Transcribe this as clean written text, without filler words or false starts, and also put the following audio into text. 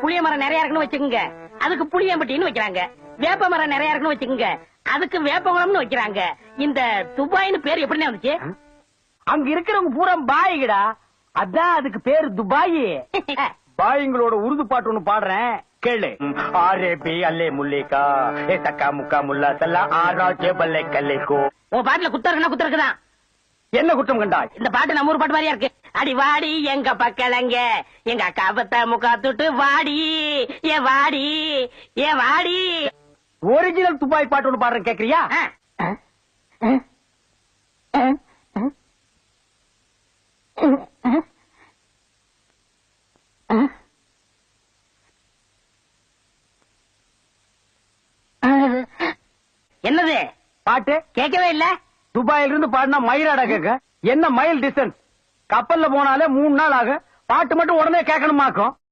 புளிய மரம் நிறைய இருக்குன்னு வச்சுக்கோங்க, அதுக்கு புளியம்பட்டின்னு வைக்கிறாங்க. வேப்ப மரம் நிறைய இருக்குன்னு வச்சுக்கோங்க, அதுக்கு வேப்பகுளம்னு வைக்கிறாங்க. இந்த துபாய்னு பேர் எப்படி வந்துச்சு? அங்க இருக்கிறவங்க பூரா பாய்கடா, அதான் அதுக்கு பேரு துபாயி. பாய்ங்களோட உருது பாட்டு ஒண்ணு பாடுறேன் கேளு. ஆரேபி அல்லே முல்லேகா ஏ தக்கா முக்கா முல்லா சல்லா ஆராஜே பல்லே கல்லேகோ. உன் பாட்டுல குத்தம் இருக்குன்னா குத்தம் இருக்குதான். என்ன குற்றம் கண்டாய்? இந்த பாட்டு நம்ம ஊர் பாட்டு மாதிரியா இருக்கு. அடி வாடி எங்க பக்கலங்க, எங்க அக்கா பத்த முக்கா தொட்டு வாடி ஏ வாடி ஏ வாடி. ஒரிஜினல் துபாய் பாட்டு ஒண்ணு பாடுறேன் கேக்குறியா? என்னது பாட்டு கேட்கவே இல்ல. துபாயில இருந்து பாடினா மயிலாடா கேட்க. என்ன மைல் டிஸ்டன்ஸ்? கப்பல்ல போனாலே 3 நாள் ஆகும். பாட்டு மட்டும் உடனே கேட்கணுமாக்கும்.